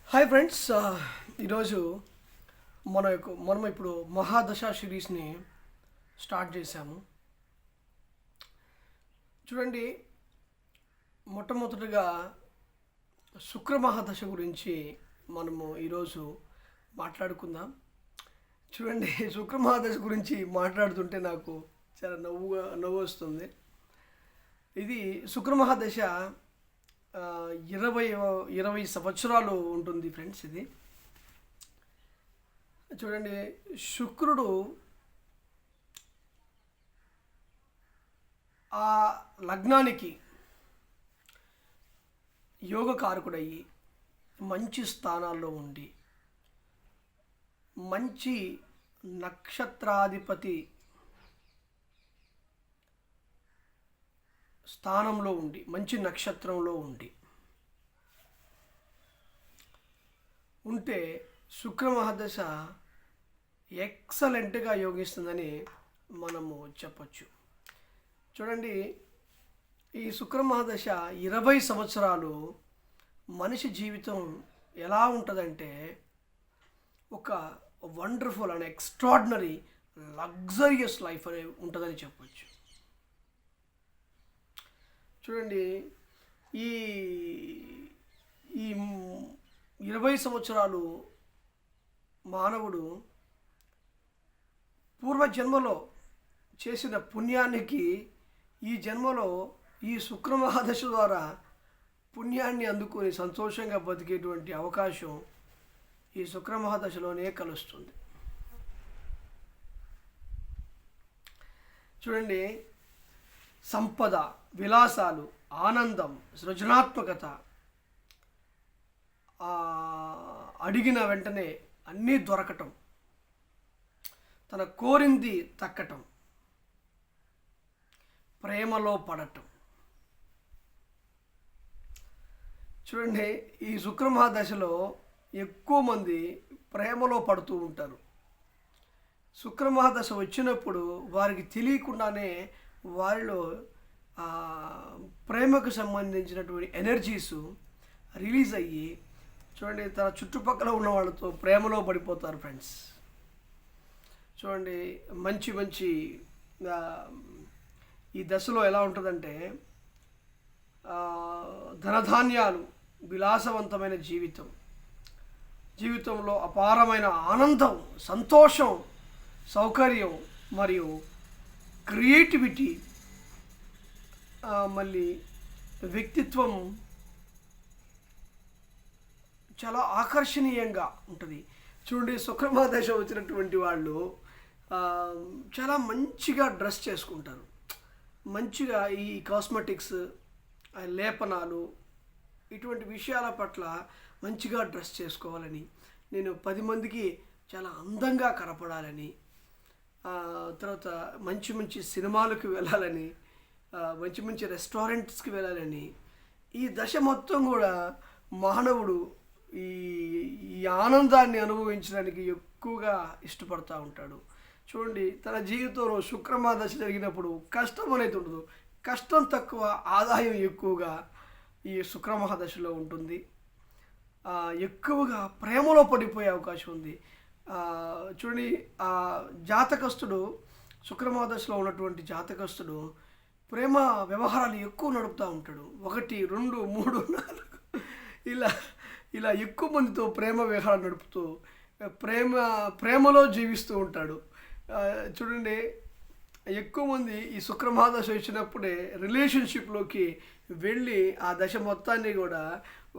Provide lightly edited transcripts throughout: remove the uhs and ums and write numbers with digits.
Hi friends, ఈరోజు మనం ఇప్పుడు మహాదశ సిరీస్ని స్టార్ట్ చేశాము. చూడండి, మొట్టమొదటిగా శుక్ర మహాదశ గురించి మనము ఈరోజు మాట్లాడుకుందాం. చూడండి, శుక్ర మహాదశ గురించి మాట్లాడుతుంటే నాకు చాలా నవ్వు వస్తుంది. ఇది శుక్ర మహాదశ 20 సంవత్సరాలు ఉంటుంది ఫ్రెండ్స్. ఇది చూడండి, శుక్రుడు ఆ లగ్నానికి యోగకారకుడయ్యి మంచి స్థానాల్లో ఉండి మంచి నక్షత్రాధిపతి స్థానంలో ఉండి మంచి నక్షత్రంలో ఉంటే శుక్ర మహాదశ ఎక్సలెంట్గా యోగిస్తుందని మనము చెప్పచ్చు. చూడండి, ఈ శుక్ర మహాదశ 20 సంవత్సరాలు మనిషి జీవితం ఎలా ఉంటుందంటే ఒక wonderful and extraordinary luxurious life అనేది ఉంటుందని చెప్పచ్చు. చూడండి, ఈ ఈ 20 సంవత్సరాలు మానవుడు పూర్వజన్మలో చేసిన పుణ్యానికి ఈ జన్మలో ఈ శుక్ర మహాదశ ద్వారా పుణ్యాన్ని అందుకొని సంతోషంగా బతికేటువంటి అవకాశం ఈ శుక్ర మహాదశలోనే కలుస్తుంది. చూడండి, సంపద, విలాసాలు, ఆనందం, సృజనాత్మకత, అడిగిన వెంటనే అన్నీ దొరకటం, తన కోరింది తక్కటం, ప్రేమలో పడటం. చూడండి, ఈ శుక్ర మహాదశలో ఎక్కువ మంది ప్రేమలో పడుతూ ఉంటారు. శుక్ర మహాదశ వచ్చినప్పుడు వారికి తెలియకుండానే వారిలో ప్రేమకు సంబంధించినటువంటి ఎనర్జీస్ రిలీజ్ అయ్యి చూడండి తన చుట్టుపక్కల ఉన్న వాళ్ళతో ప్రేమలో పడిపోతారు ఫ్రెండ్స్. చూడండి, మంచి ఈ దశలో ఎలా ఉంటుందంటే ధనధాన్యాలు, విలాసవంతమైన జీవితంలో అపారమైన ఆనందం, సంతోషం, సౌకర్యం మరియు క్రియేటివిటీ, మళ్ళీ వ్యక్తిత్వం చాలా ఆకర్షణీయంగా ఉంటుంది. చూడండి, శుక్ర మహాదశ వచ్చినటువంటి వాళ్ళు చాలా మంచిగా డ్రెస్ చేసుకుంటారు. మంచిగా ఈ కాస్మెటిక్స్, లేపనాలు, ఇటువంటి విషయాల పట్ల మంచిగా డ్రెస్ చేసుకోవాలని, నేను 10 మందికి చాలా అందంగా కనపడాలని, తర్వాత మంచి సినిమాలకు వెళ్ళాలని, మంచి రెస్టారెంట్స్కి వెళ్ళాలని, ఈ దశ మొత్తం కూడా మానవుడు ఈ ఆనందాన్ని అనుభవించడానికి ఎక్కువగా ఇష్టపడుతూ ఉంటాడు. చూడండి, తన జీవితంలో శుక్ర మహాదశ జరిగినప్పుడు కష్టం అనేది ఉండదు. కష్టం తక్కువ, ఆదాయం ఎక్కువగా ఈ శుక్ర మహాదశలో ఉంటుంది. ఎక్కువగా ప్రేమలో పడిపోయే అవకాశం ఉంది. చూడండి, జాతకస్తుడు శుక్ర మహాదశలో ఉన్నటువంటి జాతకస్తుడు ప్రేమ వ్యవహారాలు ఎక్కువ నడుపుతూ ఉంటాడు. 1, 2, 3, 4 ఇలా ఎక్కువ మందితో ప్రేమ వ్యవహారాలు నడుపుతూ ప్రేమలో జీవిస్తూ ఉంటాడు. చూడండి, ఎక్కువ మంది ఈ శుక్ర మహాదశ వచ్చినప్పుడే రిలేషన్షిప్లోకి వెళ్ళి ఆ దశ మొత్తాన్ని కూడా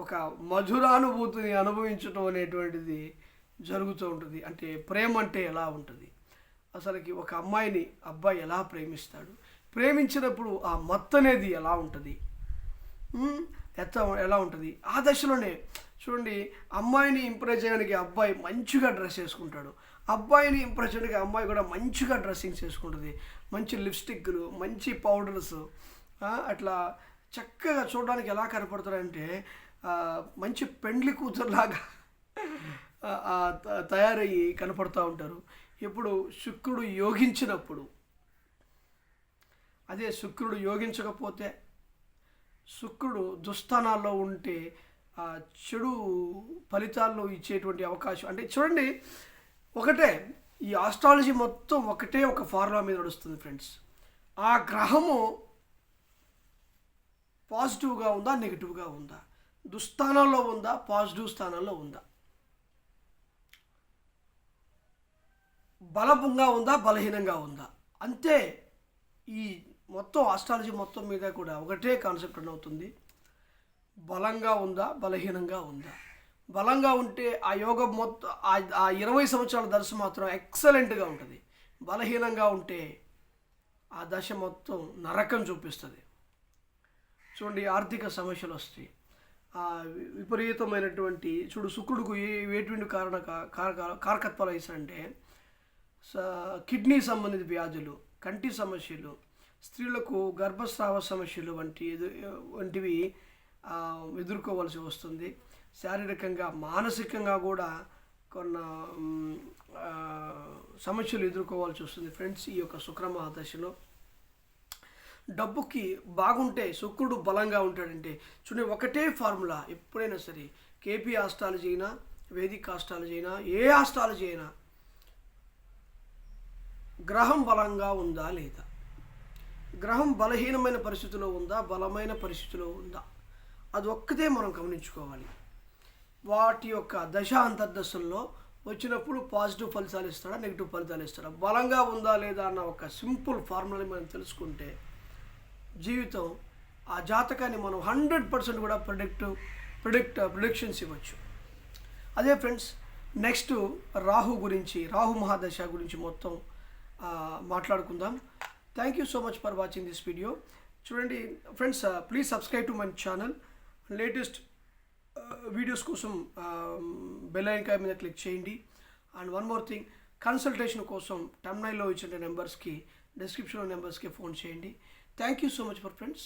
ఒక మధురానుభూతిని అనుభవించడం అనేటువంటిది జరుగుతూ ఉంటుంది. అంటే ప్రేమ అంటే ఎలా ఉంటుంది, అసలుకి ఒక అమ్మాయిని అబ్బాయి ఎలా ప్రేమిస్తాడు, ప్రేమించినప్పుడు ఆ మత్తు అనేది ఎలా ఉంటుంది, ఎలా ఉంటుంది, ఆ దశలోనే చూడండి అమ్మాయిని ఇంప్రెస్ చేయడానికి అబ్బాయి మంచిగా డ్రెస్ చేసుకుంటాడు, అబ్బాయిని ఇంప్రెస్ చేయడానికి అమ్మాయి కూడా మంచిగా డ్రెస్సింగ్ చేసుకుంటుంది. మంచి లిప్స్టిక్లు, మంచి పౌడర్స్, అట్లా చక్కగా చూడడానికి ఎలా కనపడతారంటే మంచి పెండ్లి కూతురులాగా తయారయ్యి కనపడుతూ ఉంటారు. ఇప్పుడు శుక్రుడు యోగించినప్పుడు, అదే శుక్రుడు యోగించకపోతే, శుక్రుడు దుస్థానాల్లో ఉంటే చెడు ఫలితాలను ఇచ్చేటువంటి అవకాశం. అంటే చూడండి, ఒకటే ఈ ఆస్ట్రాలజీ మొత్తం ఒకటే ఒక ఫార్ములా మీద నడుస్తుంది ఫ్రెండ్స్. ఆ గ్రహము పాజిటివ్గా ఉందా, నెగిటివ్గా ఉందా, దుస్థానంలో ఉందా, పాజిటివ్ స్థానంలో ఉందా, బలంగా ఉందా, బలహీనంగా ఉందా, అంతే. ఈ మొత్తం ఆస్ట్రాలజీ మొత్తం మీద కూడా ఒకటే కాన్సెప్ట్ రన్ అవుతుంది. బలంగా ఉందా, బలహీనంగా ఉందా. బలంగా ఉంటే ఆ యోగం మొత్తం ఆ 20 సంవత్సరాల దశ మాత్రం ఎక్సలెంట్గా ఉంటుంది. బలహీనంగా ఉంటే ఆ దశ మొత్తం నరకం చూపిస్తుంది. చూడండి, ఆర్థిక సమస్యలు వస్తాయి, విపరీతమైనటువంటి శుక్రుడికి వేటువంటి కారకత్వాలు వేసారంటే కిడ్నీ సంబంధిత వ్యాధులు, కంటి సమస్యలు, స్త్రీలకు గర్భస్రావ సమస్యలు వంటివి ఎదుర్కోవాల్సి వస్తుంది. శారీరకంగా మానసికంగా కూడా కొన్ని సమస్యలు ఎదుర్కోవాల్సి వస్తుంది ఫ్రెండ్స్. ఈ యొక్క శుక్రమహాదశలో డబ్బుకి బాగుంటే శుక్రుడు బలంగా ఉంటాడంటే చూడండి, ఒకటే ఫార్ములా. ఎప్పుడైనా సరే కేపీ ఆస్ట్రాలజీ అయినా, వేదిక్ ఆస్ట్రాలజీ అయినా, ఏ ఆస్ట్రాలజీ అయినా గ్రహం బలంగా ఉందా లేదా, గ్రహం బలహీనమైన పరిస్థితిలో ఉందా, బలమైన పరిస్థితిలో ఉందా, అది ఒక్కటే మనం గమనించుకోవాలి. వాటి యొక్క దశ అంతర్దశల్లో వచ్చినప్పుడు పాజిటివ్ ఫలితాలు ఇస్తాడా, నెగిటివ్ ఫలితాలు ఇస్తాడా, బలంగా ఉందా లేదా అన్న ఒక సింపుల్ ఫార్ములాని మనం తెలుసుకుంటే జీవితం, ఆ జాతకాన్ని మనం 100% కూడా ప్రిడిక్షన్స్ ఇవ్వచ్చు. అదే ఫ్రెండ్స్, నెక్స్ట్ రాహు గురించి, రాహు మహాదశ గురించి మొత్తం మాట్లాడుకుందాం. Thank you so much for watching this video. చూడండి friends, please subscribe to my channel. Latest videos కోసం బెల్ ఐకాన్ మీద క్లిక్ చేయండి. And one more thing, consultation కోసం thumbnail లో ఇచ్చిన నెంబర్స్కి, డిస్క్రిప్షన్లో నెంబర్స్కి ఫోన్ చేయండి. Thank you so much for friends.